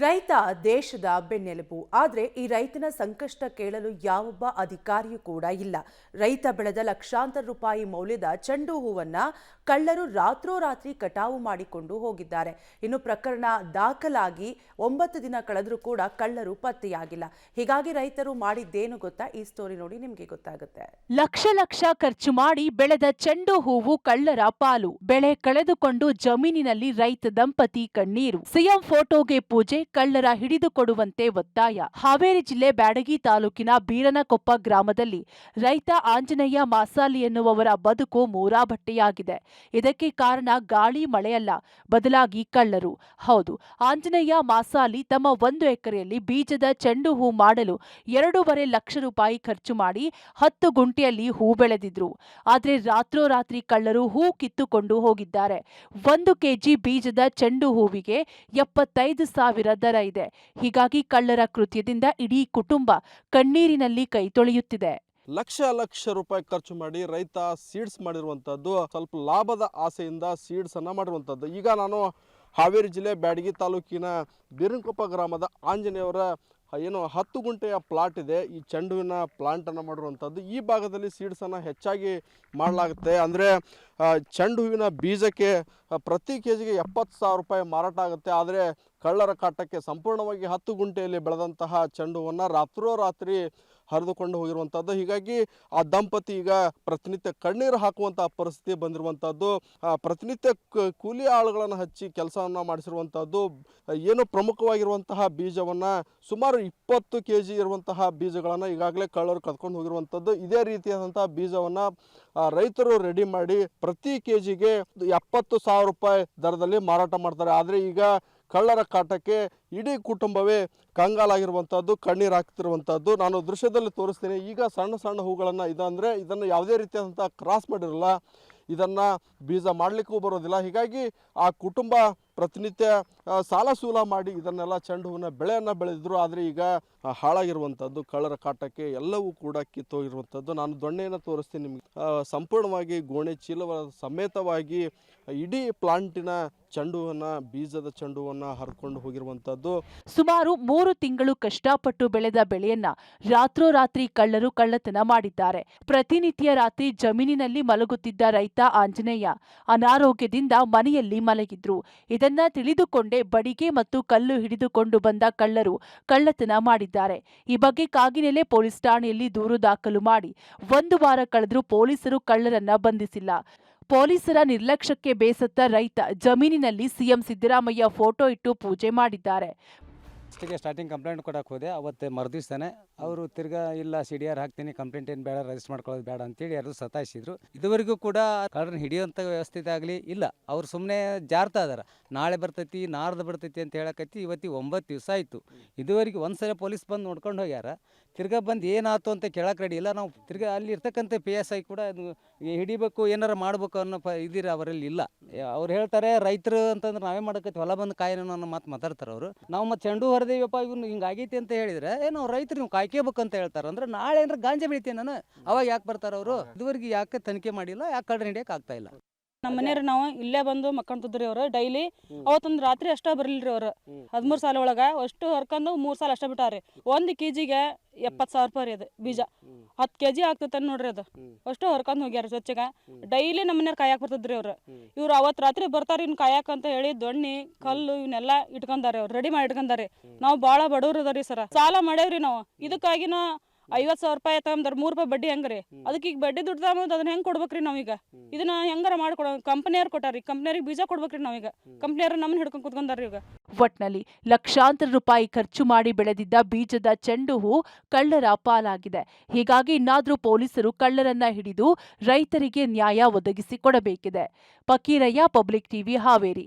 ರೈತ ದೇಶದ ಬೆನ್ನೆಲುಬು. ಆದರೆ ಈ ರೈತನ ಸಂಕಷ್ಟ ಕೇಳಲು ಯಾವೊಬ್ಬ ಅಧಿಕಾರಿಯೂ ಕೂಡ ಇಲ್ಲ. ರೈತ ಬೆಳೆದ ಲಕ್ಷಾಂತರ ರೂಪಾಯಿ ಮೌಲ್ಯದ ಚೆಂಡು ಹೂವನ್ನ ಕಳ್ಳರು ರಾತ್ರೋರಾತ್ರಿ ಕಟಾವು ಮಾಡಿಕೊಂಡು ಹೋಗಿದ್ದಾರೆ. ಇನ್ನು ಪ್ರಕರಣ ದಾಖಲಾಗಿ 9 ದಿನ ಕಳೆದರೂ ಕೂಡ ಕಳ್ಳರು ಪತ್ತೆಯಾಗಿಲ್ಲ. ಹೀಗಾಗಿ ರೈತರು ಮಾಡಿದ್ದೇನು ಗೊತ್ತಾ? ಈ ಸ್ಟೋರಿ ನೋಡಿ ನಿಮಗೆ ಗೊತ್ತಾಗುತ್ತೆ. ಲಕ್ಷ ಖರ್ಚು ಮಾಡಿ ಬೆಳೆದ ಚೆಂಡು ಹೂವು ಕಳ್ಳರ ಪಾಲು. ಬೆಳೆ ಕಳೆದುಕೊಂಡು ಜಮೀನಿನಲ್ಲಿ ರೈತ ದಂಪತಿ ಕಣ್ಣೀರು. ಸಿಎಂ ಫೋಟೋಗೆ ಪೂಜೆ, ಕಳ್ಳರ ಹಿಡಿದುಕೊಡುವಂತೆ ಒತ್ತಾಯ. ಹಾವೇರಿ ಜಿಲ್ಲೆ ಬ್ಯಾಡಗಿ ತಾಲೂಕಿನ ಬೀರನಕೊಪ್ಪ ಗ್ರಾಮದಲ್ಲಿ ರೈತ ಆಂಜನೇಯ ಮಾಸಾಲಿ ಎನ್ನುವವರ ಬದುಕು ಮೂರಾಬಟ್ಟೆಯಾಗಿದೆ. ಇದಕ್ಕೆ ಕಾರಣ ಗಾಳಿ ಮಳೆಯಲ್ಲ, ಬದಲಾಗಿ ಕಳ್ಳರು. ಹೌದು, ಆಂಜನೇಯ ಮಾಸಾಲಿ ತಮ್ಮ 1 ಎಕರೆಯಲ್ಲಿ ಬೀಜದ ಚೆಂಡು ಹೂ ಮಾಡಲು 2.5 ಲಕ್ಷ ರೂಪಾಯಿ ಖರ್ಚು ಮಾಡಿ 10 ಗುಂಟೆಯಲ್ಲಿ ಹೂ ಬೆಳೆದಿದ್ರು. ಆದರೆ ರಾತ್ರೋರಾತ್ರಿ ಕಳ್ಳರು ಹೂ ಕಿತ್ತುಕೊಂಡು ಹೋಗಿದ್ದಾರೆ. 1 ಕೆಜಿ ಬೀಜದ ಚೆಂಡು ಹೂವಿಗೆ 75,000 ದರ ಇದೆ. ಹೀಗಾಗಿ ಕಳ್ಳರ ಕೃತ್ಯದಿಂದ ಇಡೀ ಕುಟುಂಬ ಕಣ್ಣೀರಿನಲ್ಲಿ ಕೈ ತೊಳೆಯುತ್ತಿದೆ. ಲಕ್ಷ ರೂಪಾಯಿ ಖರ್ಚು ಮಾಡಿ ರೈತ ಸೀಡ್ಸ್ ಮಾಡಿರುವಂಥದ್ದು, ಸ್ವಲ್ಪ ಲಾಭದ ಆಸೆಯಿಂದ ಸೀಡ್ಸ್ ಅನ್ನ ಮಾಡಿರುವಂಥದ್ದು. ಈಗ ನಾನು ಹಾವೇರಿ ಜಿಲ್ಲೆ ಬ್ಯಾಡಗಿ ತಾಲೂಕಿನ ಬೀರನಕೊಪ್ಪ ಗ್ರಾಮದ ಆಂಜನೇಯವರ 10 ಗುಂಟೆಯ ಪ್ಲಾಟ್ ಇದೆ. ಈ ಚೆಂಡುವಿನ ಪ್ಲಾಂಟನ್ನು ಮಾಡಿರುವಂಥದ್ದು. ಈ ಭಾಗದಲ್ಲಿ ಸೀಡ್ಸನ್ನು ಹೆಚ್ಚಾಗಿ ಮಾಡಲಾಗುತ್ತೆ. ಅಂದರೆ ಚೆಂಡು ಹೂವಿನ ಬೀಜಕ್ಕೆ ಪ್ರತಿ ಕೆಜಿಗೆ 70,000 ರೂಪಾಯಿ ಮಾರಾಟ ಆಗುತ್ತೆ. ಆದರೆ ಕಳ್ಳರ ಕಾಟಕ್ಕೆ ಸಂಪೂರ್ಣವಾಗಿ 10 ಗುಂಟೆಯಲ್ಲಿ ಬೆಳೆದಂತಹ ಚೆಂಡು ಹೂವನ್ನು ರಾತ್ರೋರಾತ್ರಿ ಹರಿದುಕೊಂಡು ಹೋಗಿರುವಂಥದ್ದು. ಹೀಗಾಗಿ ಆ ದಂಪತಿ ಈಗ ಪ್ರತಿನಿತ್ಯ ಕಣ್ಣೀರು ಹಾಕುವಂಥ ಪರಿಸ್ಥಿತಿ ಬಂದಿರುವಂಥದ್ದು. ಪ್ರತಿನಿತ್ಯ ಕೂಲಿ ಆಳುಗಳನ್ನು ಹಚ್ಚಿ ಕೆಲಸವನ್ನು ಮಾಡಿಸಿರುವಂಥದ್ದು. ಏನು ಪ್ರಮುಖವಾಗಿರುವಂತಹ ಬೀಜವನ್ನು ಸುಮಾರು 20 ಕೆಜಿ ಇರುವಂತಹ ಬೀಜಗಳನ್ನು ಈಗಾಗಲೇ ಕಳ್ಳರು ಕದ್ಕೊಂಡು ಹೋಗಿರುವಂಥದ್ದು. ಇದೇ ರೀತಿಯಾದಂತಹ ಬೀಜವನ್ನು ರೈತರು ರೆಡಿ ಮಾಡಿ ಪ್ರತಿ ಕೆಜಿಗೆ 70,000 ರೂಪಾಯಿ ದರದಲ್ಲಿ ಮಾರಾಟ ಮಾಡ್ತಾರೆ. ಆದರೆ ಈಗ ಕಳ್ಳರ ಕಾಟಕ್ಕೆ ಇಡೀ ಕುಟುಂಬವೇ ಕಂಗಾಲಾಗಿರುವಂಥದ್ದು, ಕಣ್ಣೀರು ಹಾಕ್ತಿರುವಂಥದ್ದು. ನಾನು ದೃಶ್ಯದಲ್ಲಿ ತೋರಿಸ್ತೀನಿ. ಈಗ ಸಣ್ಣ ಹೂಗಳನ್ನು ಇದನ್ನು ಯಾವುದೇ ರೀತಿಯಾದಂಥ ಕ್ರಾಸ್ ಮಾಡಿರಲ್ಲ, ಇದನ್ನು ಬೀಜ ಮಾಡಲಿಕ್ಕೂ ಬರೋದಿಲ್ಲ. ಹೀಗಾಗಿ ಆ ಕುಟುಂಬ ಪ್ರತಿನಿತ್ಯ ಸಾಲ ಸೂಲ ಮಾಡಿ ಇದನ್ನೆಲ್ಲ ಚೆಂಡು ಹೂವಿನ ಬೆಳೆಯನ್ನು ಬೆಳೆದಿದ್ರು. ಆದರೆ ಈಗ ಹಾಳಾಗಿರುವಂಥದ್ದು, ಕಳ್ಳರ ಕಾಟಕ್ಕೆ ಎಲ್ಲವೂ ಕೂಡ ಕಿತ್ತೋಗಿರುವಂಥದ್ದು. ನಾನು ದೊಣ್ಣೆಯನ್ನು ತೋರಿಸ್ತೀನಿ ನಿಮಗೆ. ಸಂಪೂರ್ಣವಾಗಿ ಗೋಣೆ ಚೀಲವ ಸಮೇತವಾಗಿ ಇಡೀ ಪ್ಲಾಂಟಿನ ಚೆಂಡು ಹೂವನ್ನು, ಬೀಜದ ಚೆಂಡು ಹೂವನ್ನು ಹರಿದುಕೊಂಡು ಹೋಗಿರುವಂಥದ್ದು. ಸುಮಾರು 3 ತಿಂಗಳು ಕಷ್ಟಪಟ್ಟು ಬೆಳೆದ ಬೆಳೆಯನ್ನ ರಾತ್ರೋರಾತ್ರಿ ಕಳ್ಳರು ಕಳ್ಳತನ ಮಾಡಿದ್ದಾರೆ. ಪ್ರತಿನಿತ್ಯ ರಾತ್ರಿ ಜಮೀನಿನಲ್ಲಿ ಮಲಗುತ್ತಿದ್ದ ರೈತ ಆಂಜನೇಯ ಅನಾರೋಗ್ಯದಿಂದ ಮನೆಯಲ್ಲಿ ಮಲಗಿದ್ರು. ಇದನ್ನ ತಿಳಿದುಕೊಂಡೇ ಬಡಿಗೆ ಮತ್ತು ಕಲ್ಲು ಹಿಡಿದುಕೊಂಡು ಬಂದ ಕಳ್ಳರು ಕಳ್ಳತನ ಮಾಡಿದ್ದಾರೆ. ಈ ಬಗ್ಗೆ ಕಾಗಿನೆಲೆ ಪೊಲೀಸ್ ಠಾಣೆಯಲ್ಲಿ ದೂರು ದಾಖಲು ಮಾಡಿ 1 ವಾರ ಕಳೆದರೂ ಪೊಲೀಸರು ಕಳ್ಳರನ್ನ ಬಂಧಿಸಿಲ್ಲ. ಪೊಲೀಸರ ನಿರ್ಲಕ್ಷ್ಯಕ್ಕೆ ಬೇಸತ್ತ ರೈತ ಜಮೀನಿನಲ್ಲಿ ಸಿಎಂ ಸಿದ್ದರಾಮಯ್ಯ ಫೋಟೋ ಇಟ್ಟು ಪೂಜೆ ಮಾಡಿದ್ದಾರೆ. ಸ್ಟಾರ್ಟಿಂಗ್ ಕಂಪ್ಲೇಂಟ್ ಕೊಡಕ್ಕೆ ಹೋದೆ. ಅವತ್ತು ಮರುದಿವ್ಸನೇ ಅವರು ತಿರ್ಗಾ ಇಲ್ಲ CDR ಹಾಕ್ತೀನಿ, ಕಂಪ್ಲೇಂಟ್ ಏನು ಬೇಡ, ರಿಜಿಸ್ಟರ್ ಮಾಡ್ಕೊಳ್ಳೋದು ಬೇಡ ಅಂತೇಳಿ ಯಾರು ಸತಾಯಿಸಿದ್ರು. ಇದುವರೆಗೂ ಕೂಡ ಕಳ್ಳರನ್ನ ಹಿಡಿಯೋಂಥ ವ್ಯವಸ್ಥೆ ಆಗಲಿ ಇಲ್ಲ. ಅವ್ರು ಸುಮ್ಮನೆ ಜಾರ್ತಾ ಇದಾರೆ. ನಾಳೆ ಬರ್ತೈತಿ, ನಾಡ್ದು ಬರ್ತೈತಿ ಅಂತ ಹೇಳಕತ್ತಿ ಇವತ್ತಿಗೆ 9 ದಿವಸ ಆಯಿತು. ಇದುವರೆಗೂ ಒಂದ್ಸಲ ಪೊಲೀಸ್ ಬಂದು ನೋಡ್ಕೊಂಡು ಹೋಗ್ಯಾರ. ತಿರ್ಗಾ ಬಂದು ಏನಾಯ್ತು ಅಂತ ಕೇಳಕ್ಕೆ ರೆಡಿ ಇಲ್ಲ. ನಾವು ತಿರ್ಗಾ ಅಲ್ಲಿ ಇರ್ತಕ್ಕಂಥ PSI ಕೂಡ ಹಿಡಿಬೇಕು, ಏನಾರ ಮಾಡ್ಬೇಕು ಅನ್ನೋ ಇದಿರ ಅವರಲ್ಲಿ ಇಲ್ಲ. ಅವ್ರು ಹೇಳ್ತಾರೆ ರೈತರು ಅಂತಂದ್ರೆ ನಾವೇ ಮಾಡಕತ್ತಿ, ಹೊಲ ಬಂದು ಕಾಯಿನೋ ಅನ್ನೋ ಮಾತು ಮಾತಾಡ್ತಾರೆ ಅವರು. ನಾವು ಮತ್ತೆ ಚೆಂಡು ಹೊರದೇವಪ್ಪ ಇವ್ನು ಹಿಂಗಾಗೈತಿ ಅಂತ ಹೇಳಿದ್ರೆ ಏನೋ ರೈತರು ನೀವು ಕಾಯ್ಕೋಬೇಕು ಅಂತ ಹೇಳ್ತಾರೆ. ಅಂದ್ರೆ ನಾಳೆ ಏನಾರ ಗಾಂಜಾ ಬೆಳಿತೀನಿ ನಾನು, ಅವಾಗ ಯಾಕೆ ಬರ್ತಾರೆ ಅವರು? ಇದುವರೆಗೆ ಯಾಕೆ ತನಿಖೆ ಮಾಡಿಲ್ಲ, ಯಾಕೆ ಕಳ್ಳರು ಹಿಡಿಯಕ್ಕೆ ಆಗ್ತಾ ಇಲ್ಲ? ನಮ್ಮ ಮನೆಯವ್ರು ನಾವು ಇಲ್ಲೇ ಬಂದು ಮಕ್ಕಂತಿದ್ರಿ ಅವ್ರು ಡೈಲಿ. ಅವತ್ತೊಂದು ರಾತ್ರಿ ಅಷ್ಟ ಬರಲಿಲ್ರಿ ಅವ್ರು. 13 ಸಾಲ ಒಳಗೆ ಅಷ್ಟು ಹರ್ಕೊಂಡು 3 ಸಾಲ ಅಷ್ಟ ಬಿಟ್ಟಾರಿ. 1 ಕೆಜಿಗೆ 70,000 ರೂಪಾಯಿ ರೀ ಅದು ಬೀಜ. 10 ಕೆಜಿ ಆಗ್ತೈತೆ ನೋಡ್ರಿ ಅದು. ಅಷ್ಟು ಹರ್ಕೊಂಡು ಹೋಗ್ಯಾರ ಸ್ವಚ್ಛಗೆ. ಡೈಲಿ ನಮ್ಮ ಮನೆಯವ್ರು ಕಾಯಕ್ಕೆ ಬರ್ತದ್ರಿ ಅವ್ರು. ಇವ್ರು ಅವತ್ತು ರಾತ್ರಿ ಬರ್ತಾರ ಇನ್ ಕಾಯಕ್ ಅಂತ ಹೇಳಿ ದೊಣ್ಣಿ ಕಲ್ಲು ಇವನ್ನೆಲ್ಲ ಇಟ್ಕೊಂಡಾರೆ, ಅವ್ರು ರೆಡಿ ಮಾಡಿ ಇಟ್ಕೊಂಡಾರೆ. ನಾವು ಭಾಳ ಬಡವ್ರು ಅದಾರಿ ಸರ, ಸಾಲ ಮಾಡೇವ್ರಿ ನಾವು. ಇದಕ್ಕಾಗಿ 50,000 ರೂಪಾಯಿ ತಗೊಂಡ್ರೆ 3 ರೂಪಾಯಿ ಬಡ್ಡಿ ಹೆಂಗ್ರಿ? ಅದಕ್ಕೆ ಈಗ ಬಡ್ಡಿ ದುಡ್ಡು ತಗೊಂಡ್ ಅದನ್ನ ಹೆಂಗ್ ಕೊಡ್ಬೇಕ್ರಿ ನಾವೀಗ? ಇದನ್ನ ಹೆಂಗಾರ ಮಾಡ್ಕೊಡ, ಕಂಪನಿಯವ್ರು ಕೊಟ್ಟಾರಿ, ಕಂಪನಿಯವ್ರಿಗೆ ಬೀಜ ಕೊಡ್ಬೇಕ್ರಿ ನಾವೀಗ. ಕಂಪನಿಯವ್ರು ನಮ್ಮನ್ನ ಹಿಡ್ಕೊಂಡು ಕುತ್ಕೊಂಡಾರಿ ಈಗ. ಒಟ್ನಲ್ಲಿ ಲಕ್ಷಾಂತರ ರೂಪಾಯಿ ಖರ್ಚು ಮಾಡಿ ಬೆಳೆದಿದ್ದ ಬೀಜದ ಚೆಂಡು ಹೂ ಕಳ್ಳರ ಪಾಲಾಗಿದೆ. ಹೀಗಾಗಿ ಇನ್ನಾದ್ರೂ ಪೊಲೀಸರು ಕಳ್ಳರನ್ನ ಹಿಡಿದು ರೈತರಿಗೆ ನ್ಯಾಯ ಒದಗಿಸಿ ಕೊಡಬೇಕಿದೆ. Fakirayya, public TV, Haveri.